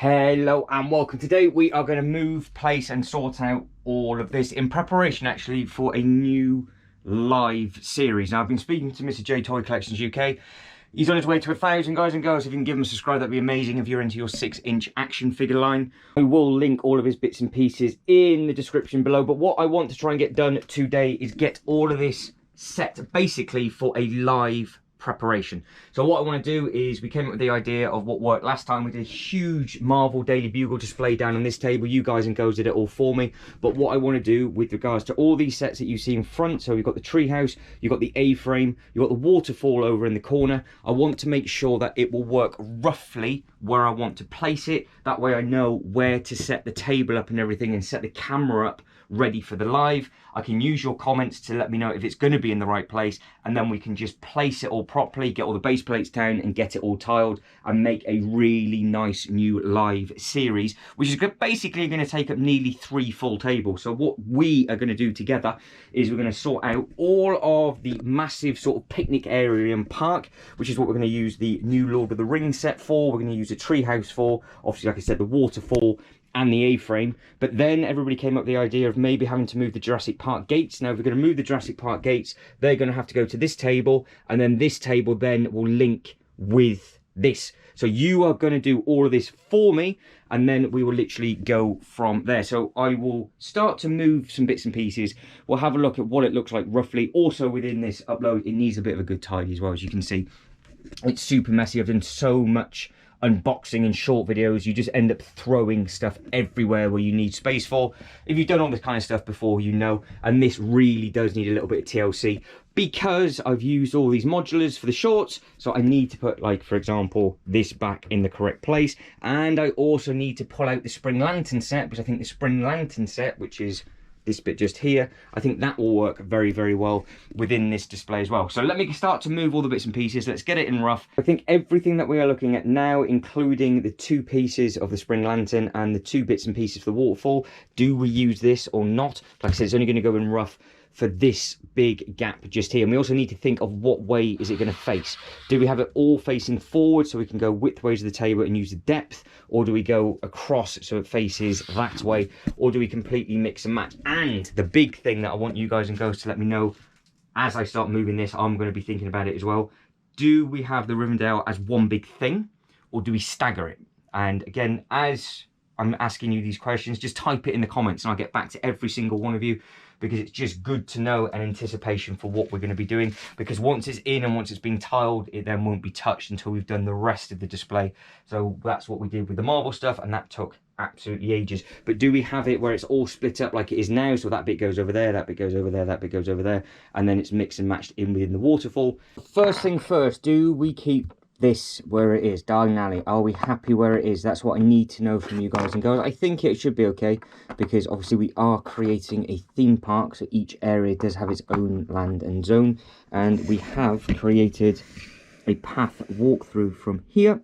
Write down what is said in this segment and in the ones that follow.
Hello and welcome. Today we are going to move, place and sort out all of this in preparation actually for a new live series. Now I've been speaking to Mr. J Toy Collections UK. He's on his way to 1,000 guys and girls. If you can give him a subscribe, that'd be amazing if you're into your 6-inch action figure line. I will link all of his bits and pieces in the description below, but what I want to try and get done today is get all of this set basically for a live preparation. So what I want to do is, we came up with the idea of what worked last time. We did a huge Marvel Daily Bugle display down on this table. You guys and girls did it all for me. But what I want to do with regards to all these sets that you see in front, so you've got the treehouse, you've got the A-frame, you've got the waterfall over in the corner. I want to make sure that it will work roughly where I want to place it. That way I know where to set the table up and everything and set the camera up ready for the live. I can use your comments to let me know if it's going to be in the right place, and then we can just place it all properly, get all the base plates down and get it all tiled and make a really nice new live series, which is basically going to take up nearly 3 full tables. So what we are going to do together is we're going to sort out all of the massive sort of picnic area and park, which is what we're going to use the new Lord of the Rings set for. We're going to use the treehouse for, obviously, like I said, the waterfall and the A-frame. But then everybody came up with the idea of maybe having to move the Jurassic Park gates. Now if we're going to move the Jurassic Park gates, they're going to have to go to this table, and then this table then will link with this. So you are going to do all of this for me, and then we will literally go from there. So I will start to move some bits and pieces. We'll have a look at what it looks like roughly. Also within this upload, it needs a bit of a good tidy as well. As you can see, it's super messy. I've done so much unboxing and short videos, you just end up throwing stuff everywhere where you need space for. If you've done all this kind of stuff before, you know, and this really does need a little bit of TLC because I've used all these modulars for the shorts. So I need to put, like, for example, this back in the correct place, and I also need to pull out the spring lantern set, because I think the spring lantern set, which is this bit just here, I think that will work very, very well within this display as well. So let me start to move all the bits and pieces. Let's get it in rough. I think everything that we are looking at now, including the 2 pieces of the spring lantern and the 2 bits and pieces for the waterfall, do we use this or not? Like I said, it's only going to go in rough for this big gap just here. And we also need to think of what way is it going to face. Do we have it all facing forward so we can go widthways of the table and use the depth, or do we go across so it faces that way, or do we completely mix and match? And the big thing that I want you guys and girls to let me know as I start moving this, I'm going to be thinking about it as well. Do we have the Rivendell as one big thing, or do we stagger it? And again, as I'm asking you these questions, just type it in the comments and I'll get back to every single one of you, because it's just good to know an anticipation for what we're going to be doing. Because once it's in and once it's been tiled, it then won't be touched until we've done the rest of the display. So that's what we did with the Marvel stuff, and that took absolutely ages. But do we have it where it's all split up like it is now? So that bit goes over there, that bit goes over there, that bit goes over there, and then it's mixed and matched in within the waterfall. First thing first, do we keep this where it is, Darling Alley? Are we happy where it is? That's what I need to know from you guys and girls. I think it should be okay, because obviously we are creating a theme park, so each area does have its own land and zone, and we have created a path walkthrough from here,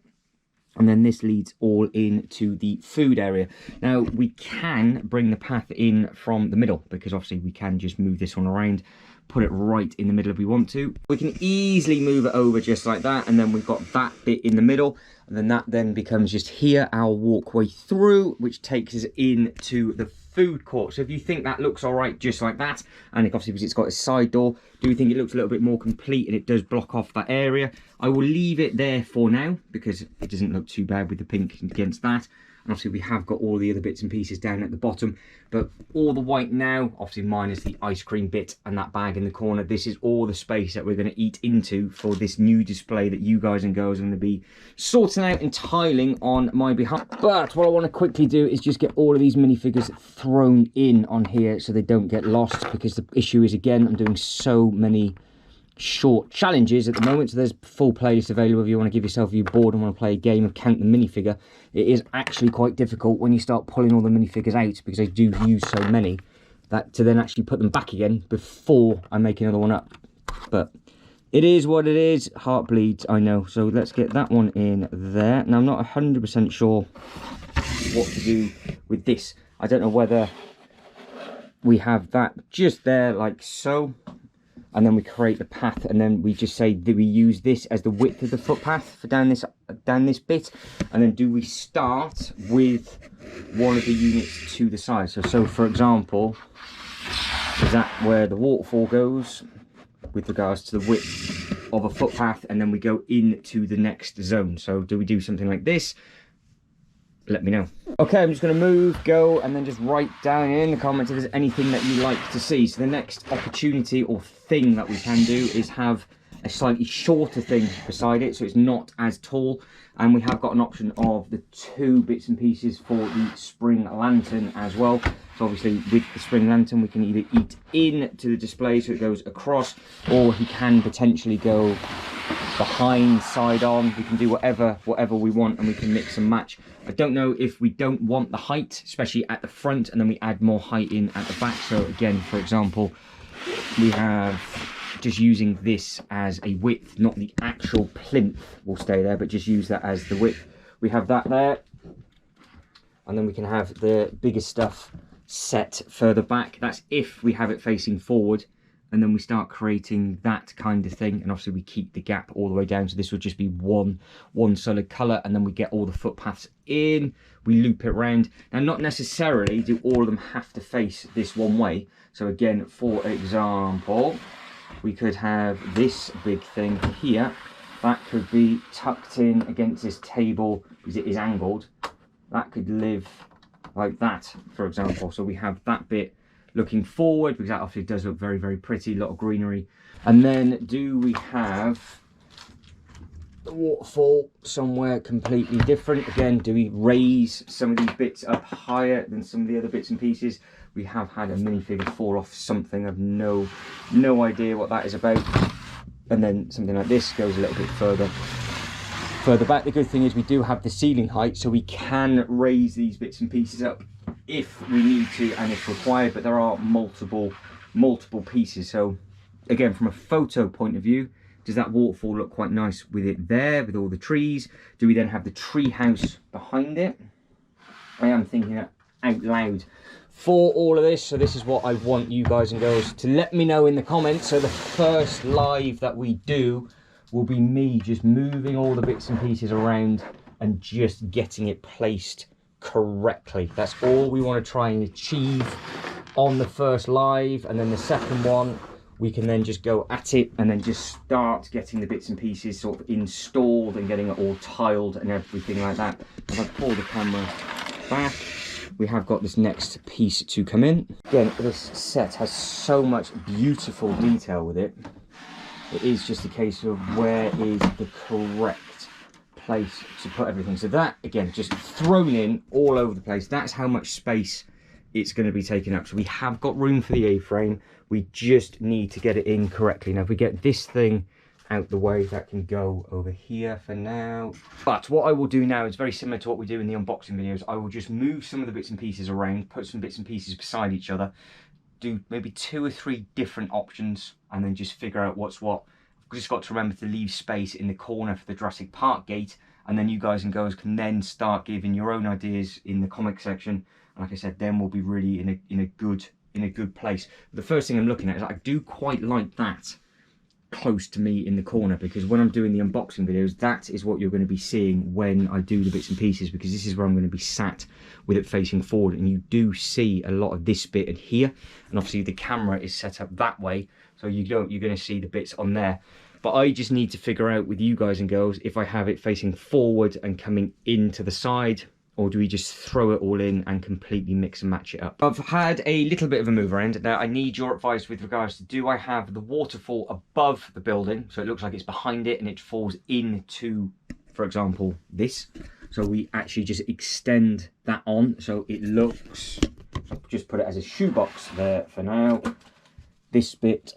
and then this leads all into the food area. Now we can bring the path in from the middle, because obviously we can just move this one around, put it right in the middle if we want to. We can easily move it over just like that, and then we've got that bit in the middle, and then that then becomes just here our walkway through, which takes us into the food court. So if you think that looks all right just like that, and obviously because it's got a side door, do you think it looks a little bit more complete and it does block off that area? I will leave it there for now because it doesn't look too bad with the pink against that. And obviously we have got all the other bits and pieces down at the bottom, but all the white now, obviously minus the ice cream bit and that bag in the corner, this is all the space that we're going to eat into for this new display that you guys and girls are going to be sorting out and tiling on my behalf. But what I want to quickly do is just get all of these minifigures thrown in on here so they don't get lost, because the issue is, again, I'm doing so many short challenges at the moment, so there's full playlist available if you want to give yourself, if you're bored and want to play a game of count the minifigure. It is actually quite difficult when you start pulling all the minifigures out, because I do use so many, that to then actually put them back again before I make another one up. But it is what it is. Heart bleeds, I know. So let's get that one in there. Now I'm not 100% sure what to do with this. I don't know whether we have that just there like so, and then we create the path, and then we just say, do we use this as the width of the footpath for down this bit, and then do we start with one of the units to the side? So for example, is that where the waterfall goes with regards to the width of a footpath, and then we go into the next zone? So do we do something like this? Let me know. Okay, I'm just going to go, and then just write down in the comments if there's anything that you like to see. So the next opportunity or thing that we can do is have a slightly shorter thing beside it, so it's not as tall. And we have got an option of the 2 bits and pieces for the spring lantern as well. So obviously with the spring lantern, we can either eat into the display so it goes across, or he can potentially go behind, side on. We can do whatever we want, and we can mix and match. I don't know if we don't want the height, especially at the front, and then we add more height in at the back. So again, for example, we have just using this as a width, not the actual plinth will stay there, but just use that as the width. We have that there, and then we can have the bigger stuff set further back. That's if we have it facing forward, and then we start creating that kind of thing, and obviously we keep the gap all the way down, so this would just be one solid color, and then we get all the footpaths in, we loop it around. Now, not necessarily do all of them have to face this one way. So again, for example, we could have this big thing here that could be tucked in against this table because it is angled. That could live like that, for example. So we have that bit looking forward, because that obviously does look very, very pretty, a lot of greenery. And then do we have the waterfall somewhere completely different? Again, do we raise some of these bits up higher than some of the other bits and pieces? We have had a minifigure fall off something. I've no idea what that is about. And then something like this goes a little bit further back. The good thing is we do have the ceiling height, so we can raise these bits and pieces up if we need to and if required, but there are multiple pieces. So again, from a photo point of view, does that waterfall look quite nice with it there, with all the trees? Do we then have the tree house behind it? I am thinking that out loud for all of this. So this is what I want you guys and girls to let me know in the comments. So the first live that we do will be me just moving all the bits and pieces around and just getting it placed correctly. That's all we want to try and achieve on the first live, and then the second one we can then just go at it and then just start getting the bits and pieces sort of installed and getting it all tiled and everything like that. If I pull the camera back, we have got this next piece to come in. Again, this set has so much beautiful detail with it. It is just a case of where is the correct place to put everything. So that, again, just thrown in all over the place. That's how much space it's going to be taking up. So we have got room for the A-frame. We just need to get it in correctly. Now, if we get this thing out the way, that can go over here for now. But what I will do now is very similar to what we do in the unboxing videos. I will just move some of the bits and pieces around, put some bits and pieces beside each other, do maybe 2 or 3 different options, and then just figure out what's what. I've just got to remember to leave space in the corner for the Jurassic Park gate, and then you guys and girls can then start giving your own ideas in the comic section. And like I said, then we'll be really in a good place. The first thing I'm looking at is I do quite like that close to me in the corner, because when I'm doing the unboxing videos, that is what you're going to be seeing when I do the bits and pieces, because this is where I'm going to be sat with it facing forward, and you do see a lot of this bit in here, and obviously the camera is set up that way, so you're going to see the bits on there. But I just need to figure out with you guys and girls if I have it facing forward and coming into the side, or do we just throw it all in and completely mix and match it up? I've had a little bit of a move around. Now, I need your advice with regards to, do I have the waterfall above the building, so it looks like it's behind it and it falls into, for example, this? So we actually just extend that on, so it looks, I'll just put it as a shoebox there for now. This bit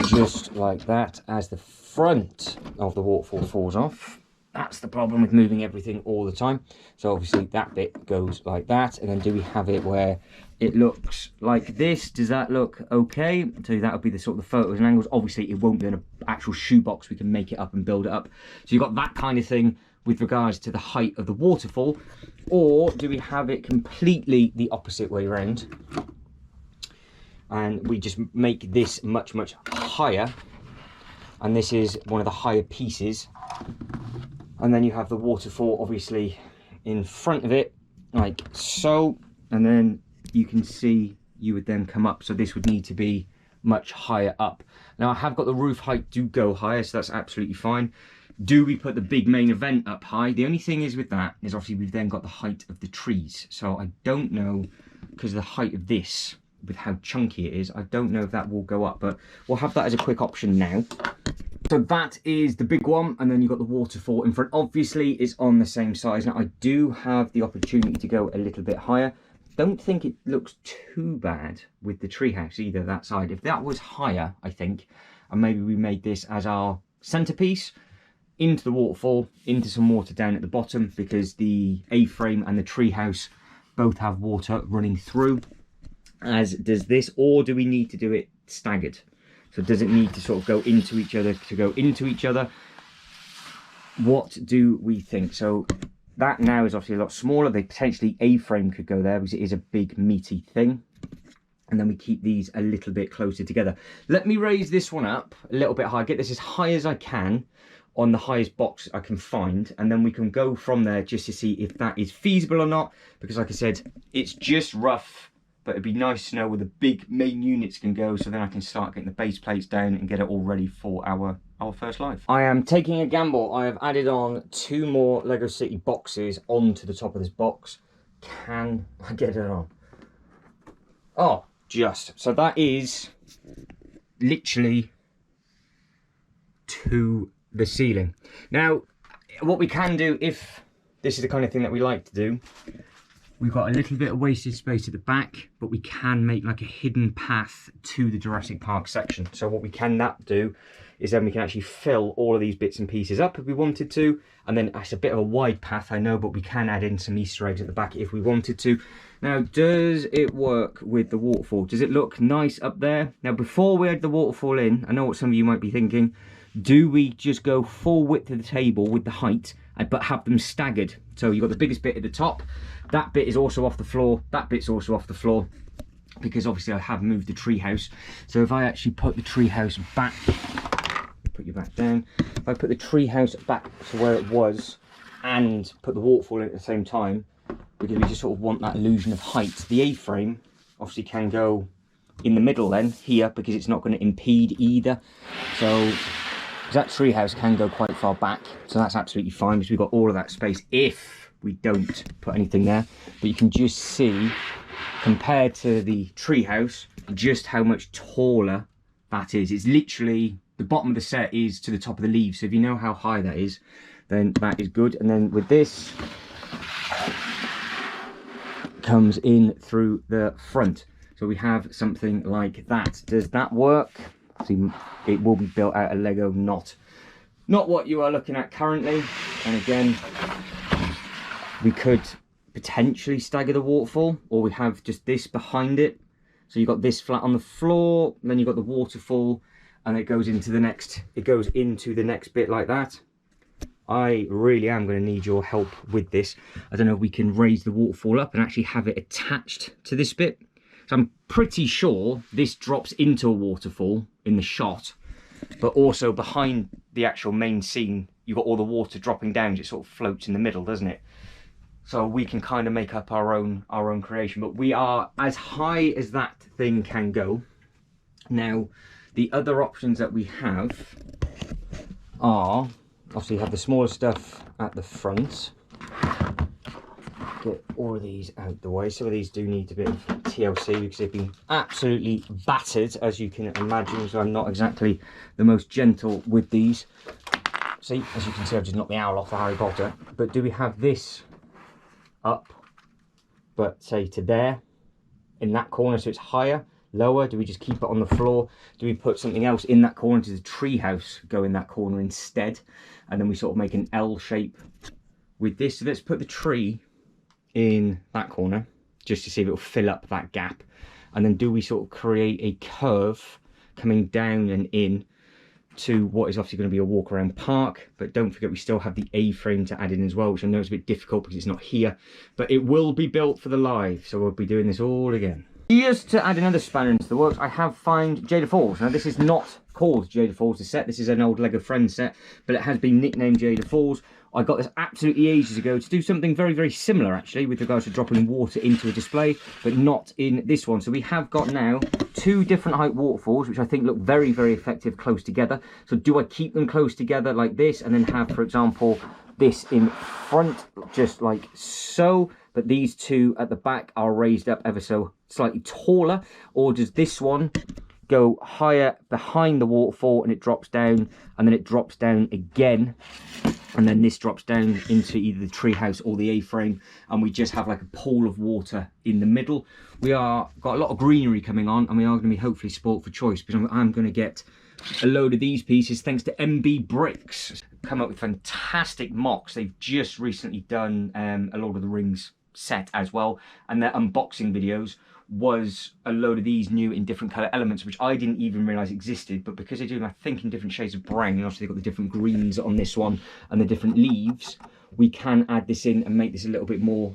just like that as the front of the waterfall falls off. That's the problem with moving everything all the time. So obviously that bit goes like that, and then do we have it where it looks like this? Does that look okay? So that would be the sort of the photos and angles. Obviously it won't be an actual shoebox, we can make it up and build it up. So you've got that kind of thing with regards to the height of the waterfall. Or do we have it completely the opposite way around, and we just make this much higher, and this is one of the higher pieces, and then you have the waterfall obviously in front of it like so, and then you can see you would then come up, so this would need to be much higher up. Now I have got the roof height to go higher, so that's absolutely fine. Do we put the big main event up high? The only thing is with that is obviously we've then got the height of the trees, so I don't know, because of the height of this with how chunky it is, I don't know if that will go up, but we'll have that as a quick option now. So that is the big one, and then you've got the waterfall in front. Obviously it's on the same size. Now I do have the opportunity to go a little bit higher. Don't think it looks too bad with the treehouse either, that side. If that was higher, I think, and maybe we made this as our centerpiece, into the waterfall, into some water down at the bottom, because the A-frame and the treehouse both have water running through, as does this. Or do we need to do it staggered? So does it need to sort of go into each other What do we think? So that now is obviously a lot smaller. They potentially A-frame could go there because it is a big meaty thing. And then we keep these a little bit closer together. Let me raise this one up a little bit higher, get this as high as I can on the highest box I can find, and then we can go from there just to see if that is feasible or not, because like I said, it's just rough, but it'd be nice to know where the big main units can go, so then I can start getting the base plates down and get it all ready for our first live. I am taking a gamble. I have added on 2 more Lego City boxes onto the top of this box. Can I get it on? Oh, just. So that is literally to the ceiling. Now, what we can do, if this is the kind of thing that we like to do, we've got a little bit of wasted space at the back, but we can make like a hidden path to the Jurassic Park section. So what we can do is then we can actually fill all of these bits and pieces up if we wanted to, and then it's a bit of a wide path, I know, but we can add in some Easter eggs at the back if we wanted to. Now, does it work with the waterfall? Does it look nice up there? Now, before we add the waterfall in, I know what some of you might be thinking, do we just go full width of the table with the height, but have them staggered? So you've got the biggest bit at the top, that bit is also off the floor, that bit's also off the floor, because obviously I have moved the treehouse. So if I actually put the treehouse back, put you back down, if I put the treehouse back to where it was and put the waterfall in at the same time, because we just sort of want that illusion of height, the A-frame obviously can go in the middle then, here, because it's not going to impede either. So that treehouse can go quite far back, so that's absolutely fine, because we've got all of that space if we don't put anything there. But you can just see, compared to the treehouse, just how much taller that is. It's literally, the bottom of the set is to the top of the leaves, so if you know how high that is, then that is good. And then with this, comes in through the front, so we have something like that. Does that work? See, it will be built out of Lego, not what you are looking at currently. And again, we could potentially stagger the waterfall, or we have just this behind it. So you've got this flat on the floor, and then you've got the waterfall, and it goes into the next bit like that. I really am going to need your help with this. I don't know if we can raise the waterfall up and actually have it attached to this bit. So I'm pretty sure this drops into a waterfall in the shot, but also behind the actual main scene, you've got all the water dropping down. It sort of floats in the middle, doesn't it? So we can kind of make up our own creation, but we are as high as that thing can go. Now, the other options that we have are, obviously you have the smaller stuff at the front. Get all of these out the way. Some of these do need a bit of TLC because they've been absolutely battered, as you can imagine, so I'm not exactly the most gentle with these. See, as you can see, I've just knocked the owl off the Harry Potter. But do we have this up, but say to there, in that corner, so it's higher, lower? Do we just keep it on the floor? Do we put something else in that corner? Does the treehouse go in that corner instead? And then we sort of make an L shape with this. So let's put the tree in that corner just to see if it will fill up that gap. And then do we sort of create a curve coming down and in to what is obviously going to be a walk around park? But don't forget, we still have the A-frame to add in as well, which I know is a bit difficult because it's not here, but it will be built for the live, so we'll be doing this all again. Just to add another spanner into the works, I have found Jada Falls. Now this is not called Jada Falls, the set. This is an old Lego Friends set, but it has been nicknamed Jada Falls. I got this absolutely ages ago to do something very, very similar actually with regards to dropping water into a display, but not in this one. So we have got now 2 different height waterfalls, which I think look very, very effective close together. So do I keep them close together like this and then have, for example, this in front just like so, but these 2 at the back are raised up ever so slightly taller? Or does this one go higher behind the waterfall and it drops down, and then it drops down again, and then this drops down into either the treehouse or the A-frame, and we just have like a pool of water in the middle? We are got a lot of greenery coming on, and we are going to be hopefully spoilt for choice, because I'm going to get a load of these pieces thanks to MB Bricks. Come up with fantastic mocks. They've just recently done a Lord of the Rings set as well, and their unboxing videos was a load of these new in different colour elements, which I didn't even realise existed, but because they do them, I think, in different shades of brown, and obviously they've got the different greens on this one and the different leaves, we can add this in and make this a little bit more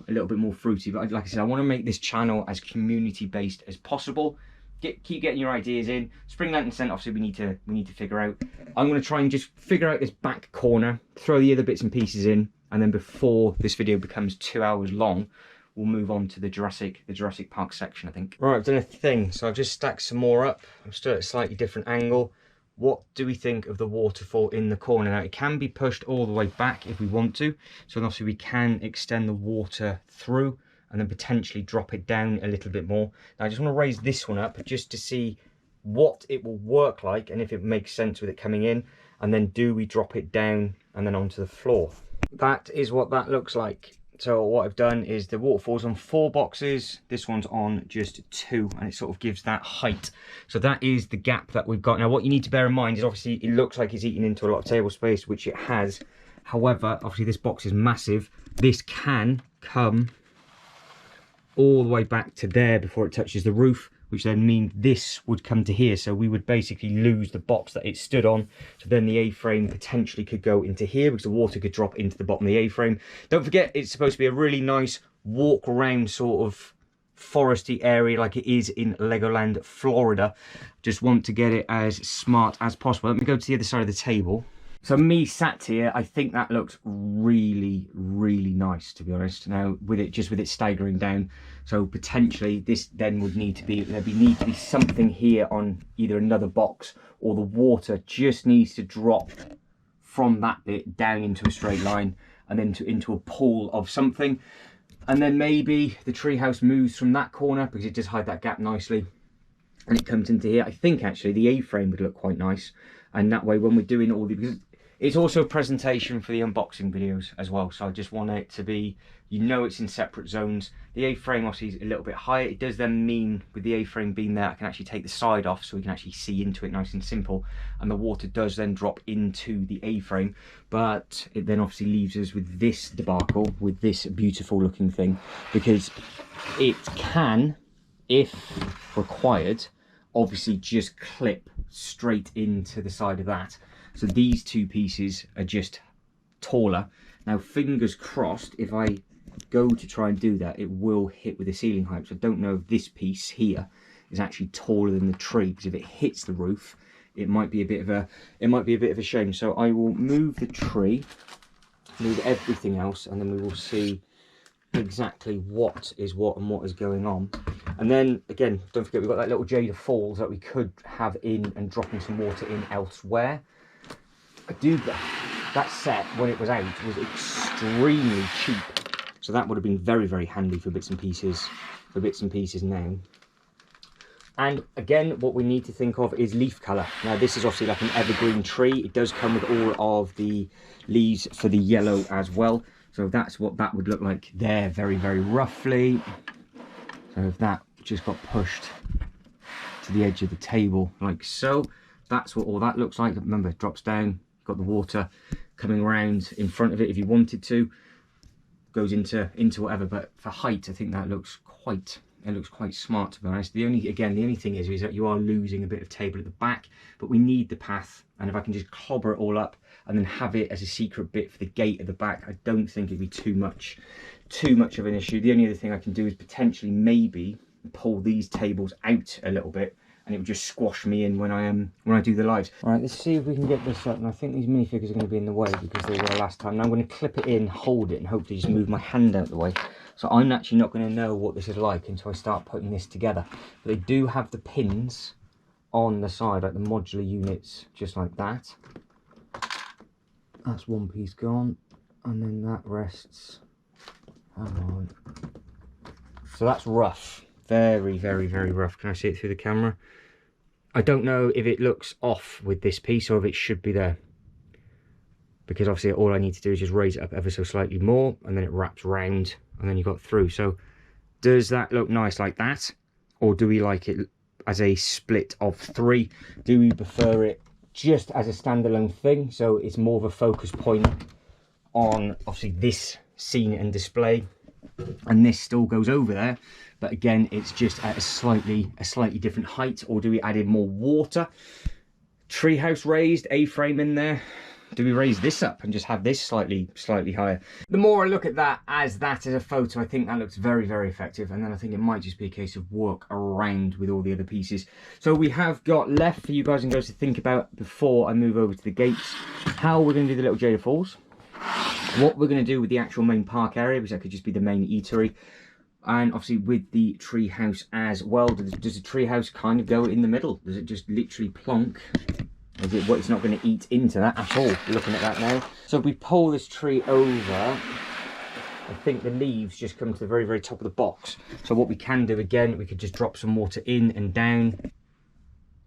fruity. But like I said, I want to make this channel as community based as possible. Keep getting your ideas in. Spring Lantern scent, obviously we need to figure out. I'm going to try and just figure out this back corner, throw the other bits and pieces in, and then before this video becomes 2 hours long, we'll move on to the Jurassic Park section, I think. Right, I've done a thing, so I've just stacked some more up. I'm still at a slightly different angle. What do we think of the waterfall in the corner? Now, it can be pushed all the way back if we want to, so obviously we can extend the water through and then potentially drop it down a little bit more. Now, I just want to raise this one up just to see what it will work like and if it makes sense with it coming in, and then do we drop it down and then onto the floor. That is what that looks like. So what I've done is the waterfall's on 4 boxes, this one's on just 2, and it sort of gives that height. So that is the gap that we've got. Now what you need to bear in mind is obviously it looks like it's eating into a lot of table space, which it has. However, obviously this box is massive. This can come all the way back to there before it touches the roof, which then means this would come to here. So we would basically lose the box that it stood on. So then the A-frame potentially could go into here because the water could drop into the bottom of the A-frame. Don't forget, it's supposed to be a really nice walk around sort of foresty area like it is in Legoland, Florida. Just want to get it as smart as possible. Let me go to the other side of the table. So me sat here, I think that looks really, really nice, to be honest. Now, with it staggering down, so potentially this then would need to be, there'd need to be something here on either another box, or the water just needs to drop from that bit down into a straight line and then into a pool of something. And then maybe the treehouse moves from that corner because it does hide that gap nicely, and it comes into here. I think actually the A-frame would look quite nice, and that way when we're doing all the, because it's also a presentation for the unboxing videos as well, so I just want it to be, you know, it's in separate zones. The A-frame obviously is a little bit higher. It does then mean with the A-frame being there, I can actually take the side off so we can actually see into it nice and simple, and the water does then drop into the A-frame. But it then obviously leaves us with this debacle, with this beautiful looking thing, because it can, if required, obviously just clip straight into the side of that. So these 2 pieces are just taller. Now, fingers crossed, if I go to try and do that, it will hit with the ceiling height. So I don't know if this piece here is actually taller than the tree, because if it hits the roof, it might be a bit of a shame. So I will move the tree, move everything else, and then we will see exactly what is what and what is going on. And then again, don't forget we've got that little Jada Falls that we could have in and dropping some water in elsewhere. That set, when it was out, was extremely cheap, so that would have been very, very handy for bits and pieces now. And again, what we need to think of is leaf colour. Now this is obviously like an evergreen tree. It does come with all of the leaves for the yellow as well, so that's what that would look like there, very, very roughly. So if that just got pushed to the edge of the table like so, that's what all that looks like. Remember, it drops down, got the water coming around in front of it if you wanted to, goes into whatever. But for height, I think that looks quite smart, to be honest. The only thing is that you are losing a bit of table at the back, but we need the path, and if I can just clobber it all up and then have it as a secret bit for the gate at the back, I don't think it'd be too much of an issue. The only other thing I can do is potentially maybe pull these tables out a little bit, and it would just squash me in when I do the lives. All right, let's see if we can get this up. And I think these minifigures are going to be in the way because they were last time. Now I'm going to clip it in, hold it, and hopefully just move my hand out the way. So I'm actually not going to know what this is like until I start putting this together. But they do have the pins on the side, like the modular units, just like that. That's one piece gone, and then that rests. Hang on. So that's rough. Very, very, very rough. Can I see it through the camera? I don't know if it looks off with this piece or if it should be there. Because obviously all I need to do is just raise it up ever so slightly more, and then it wraps round, and then you got through. So does that look nice like that? Or do we like it as a split of 3? Do we prefer it just as a standalone thing? So it's more of a focus point on obviously this scene and display, and this still goes over there, but again it's just at a slightly different height. Or do we add in more water? Treehouse raised, A-frame in there. Do we raise this up and just have this slightly higher? The more I look at that as a photo, I think that looks very, very effective. And then I think it might just be a case of work around with all the other pieces. So we have got left for you guys and girls to think about before I move over to the gates, how we're going to do the little Jada Falls, what we're going to do with the actual main park area, because that could just be the main eatery, and obviously with the tree house as well. Does the tree house kind of go in the middle? Does it just literally plonk? Is it what? It's not going to eat into that at all, looking at that now. So if we pull this tree over, I think the leaves just come to the very, very top of the box. So what we can do, again, we could just drop some water in and down.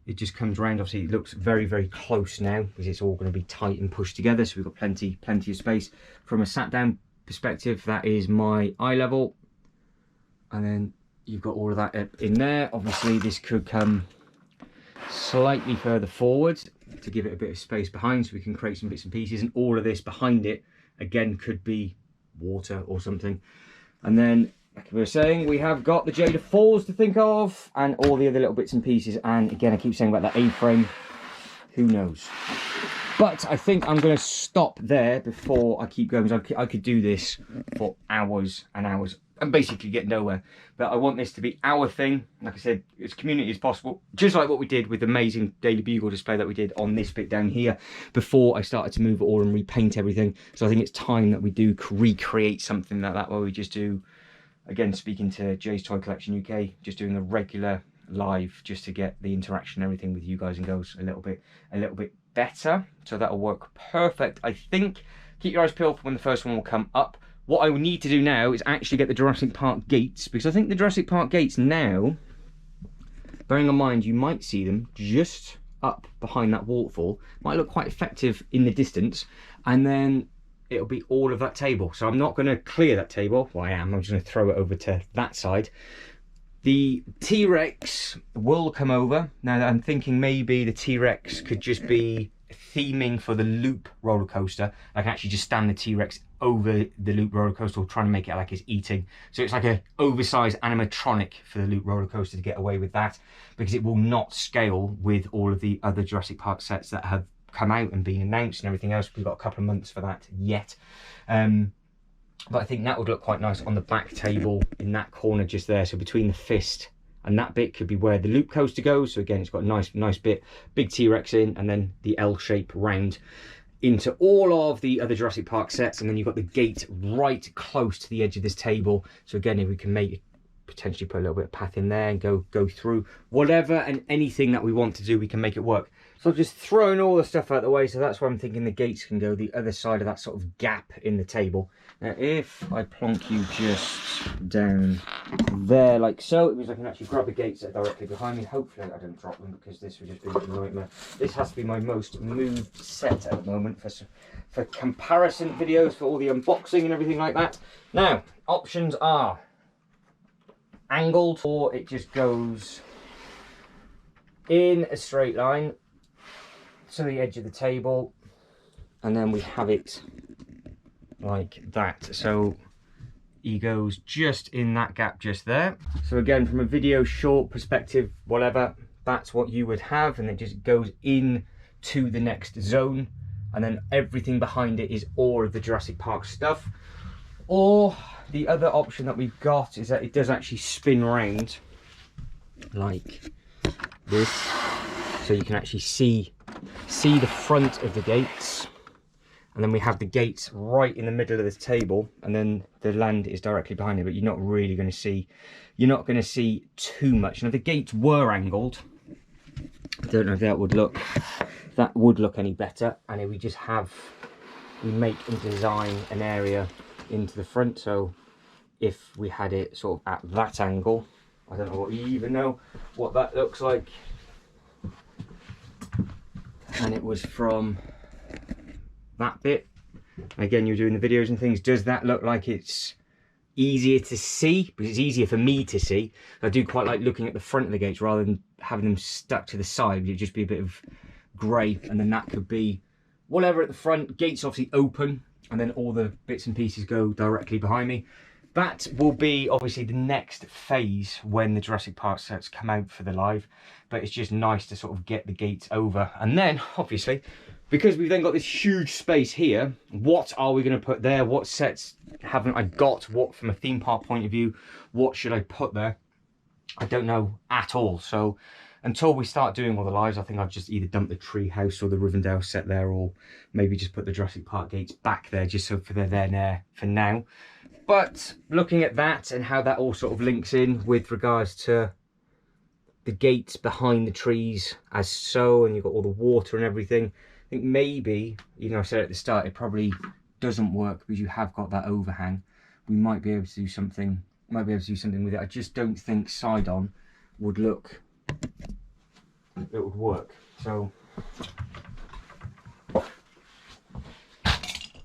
It just comes around. Obviously it looks very, very close now because it's all going to be tight and pushed together. So we've got plenty of space. From a sat down perspective, that is my eye level. And then you've got all of that in there. Obviously this could come slightly further forward to give it a bit of space behind, so we can create some bits and pieces, and all of this behind it again could be water or something. And then, like we were saying, we have got the Jada Falls to think of and all the other little bits and pieces. And again, I keep saying about that A-frame, who knows. But I think I'm going to stop there before I keep going, because I could do this for hours and hours and basically get nowhere. But I want this to be our thing, like I said, as community as possible, just like what we did with the amazing Daily Bugle display that we did on this bit down here before I started to move it all and repaint everything. So I think it's time that we do recreate something like that, where we just do, again, speaking to Jay's Toy Collection UK, just doing a regular live just to get the interaction and everything with you guys and girls a little bit better. So that'll work perfect, I think. Keep your eyes peeled for when the first one will come up. What I will need to do now is actually get the Jurassic Park gates, because I think the Jurassic Park gates now, bearing in mind you might see them just up behind that waterfall, might look quite effective in the distance, and then it'll be all of that table. So I'm not going to clear that table. Well, I'm just going to throw it over to that side. The T-Rex will come over. Now I'm thinking maybe the T-Rex could just be theming for the loop roller coaster. I can actually just stand the T-Rex over the loop roller coaster, or trying to make it like it's eating. So it's like a oversized animatronic for the loop roller coaster to get away with that, because it will not scale with all of the other Jurassic Park sets that have come out and been announced and everything else. We've got a couple of months for that yet. But I think that would look quite nice on the back table in that corner just there. So between the fist and that bit could be where the loop coaster goes. So again, it's got a nice bit, big T-Rex in, and then the L shape round into all of the other Jurassic Park sets. And then you've got the gate right close to the edge of this table. So again, if we can make potentially put a little bit of path in there and go through whatever and anything that we want to do, we can make it work. So just throwing all the stuff out of the way. So that's why I'm thinking the gates can go the other side of that sort of gap in the table. Now if I plonk you just down there like so, it means I can actually grab the gates that are directly behind me. Hopefully I don't drop them, because this would just be a nightmare. This has to be my most moved set at the moment for comparison videos, for all the unboxing and everything like that. Now options are angled, or it just goes in a straight line to the edge of the table, and then we have it like that. So he goes just in that gap just there. So again, from a video short perspective, whatever, that's what you would have, and it just goes in to the next zone, and then everything behind it is all of the Jurassic Park stuff. Or the other option that we've got is that it does actually spin round like this, so you can actually see the front of the gates. And then we have the gates right in the middle of this table, and then the land is directly behind it, but you're not really going to see, too much. Now the gates were angled. I don't know if that would look any better. And we make and design an area into the front, so if we had it sort of at that angle, I don't know what you even know what that looks like. And it was from that bit. Again, you're doing the videos and things. Does that look like it's easier to see? Because it's easier for me to see. I do quite like looking at the front of the gates rather than having them stuck to the side. It'd just be a bit of grey, and then that could be whatever at the front. Gates obviously open, and then all the bits and pieces go directly behind me. That will be obviously the next phase when the Jurassic Park sets come out for the live, but it's just nice to sort of get the gates over. And then obviously, because we've then got this huge space here, what are we going to put there? What sets haven't I got? What, from a theme park point of view, what should I put there? I don't know at all. So until we start doing all the lives, I think I'll just either dump the tree house or the Rivendell set there, or maybe just put the Jurassic Park gates back there, just so they're there for now. But looking at that and how that all sort of links in with regards to the gates behind the trees as so, and you've got all the water and everything, I think maybe, even though I said at the start, it probably doesn't work because you have got that overhang. We might be able to do something, with it. I just don't think side-on would look, it would work. So,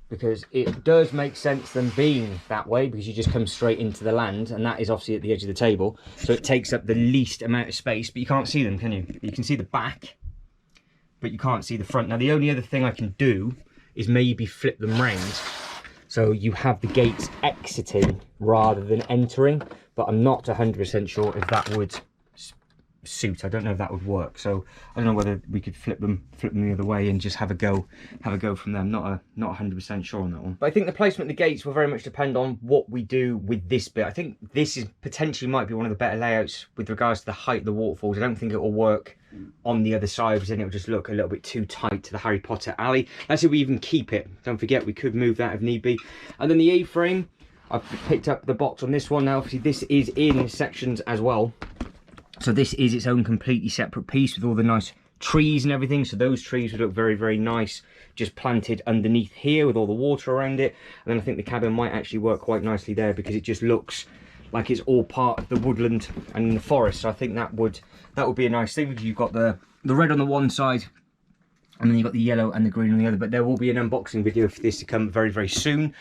because it does make sense them being that way, because you just come straight into the land, and that is obviously at the edge of the table, so it takes up the least amount of space, but you can't see them, can you? You can see the back, but you can't see the front. Now the only other thing I can do is maybe flip them round, so you have the gates exiting rather than entering, but I'm not 100% sure if that would suit. I don't know if that would work, so I don't know whether we could flip them the other way and just have a go from them. Not 100% sure on that one. But I think the placement of the gates will very much depend on what we do with this bit. I think this is potentially might be one of the better layouts with regards to the height of the waterfalls. I don't think it will work on the other side, because then it will just look a little bit too tight to the Harry Potter alley. That's if we even keep it. Don't forget, we could move that if need be. And then the A-frame, I've picked up the box on this one. Now obviously this is in sections as well, so this is its own completely separate piece with all the nice trees and everything. So those trees would look very, very nice just planted underneath here with all the water around it. And then I think the cabin might actually work quite nicely there, because it just looks like it's all part of the woodland and the forest. So I think that would be a nice thing, because you've got the red on the one side, and then you've got the yellow and the green on the other. But there will be an unboxing video for this to come very, very soon.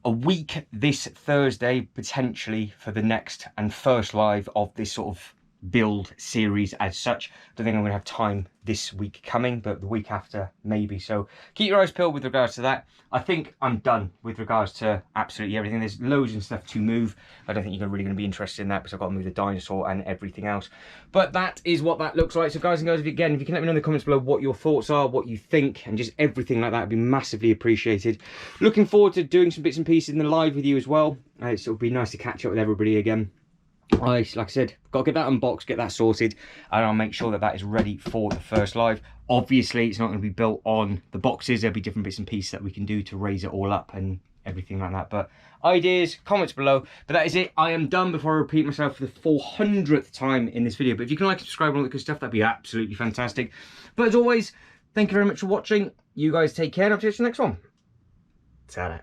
A week this Thursday, potentially, for the next and first live of this sort of build series as such. Don't think I'm going to have time this week coming, but the week after maybe. So keep your eyes peeled with regards to that. I think I'm done with regards to absolutely everything. There's loads of stuff to move. I don't think you're really going to be interested in that, because I've got to move the dinosaur and everything else. But that is what that looks like. So guys and girls, if you can let me know in the comments below what your thoughts are, what you think, and just everything like that would be massively appreciated. Looking forward to doing some bits and pieces in the live with you as well. It'll be nice to catch up with everybody again. Like I said, got to get that unboxed, get that sorted, and I'll make sure that that is ready for the first live. Obviously, it's not going to be built on the boxes. There'll be different bits and pieces that we can do to raise it all up and everything like that. But ideas, comments below. But that is it. I am done before I repeat myself for the 400th time in this video. But if you can like, subscribe, and all that good stuff, that'd be absolutely fantastic. But as always, thank you very much for watching. You guys take care, and I'll see you in the next one. Ta-da.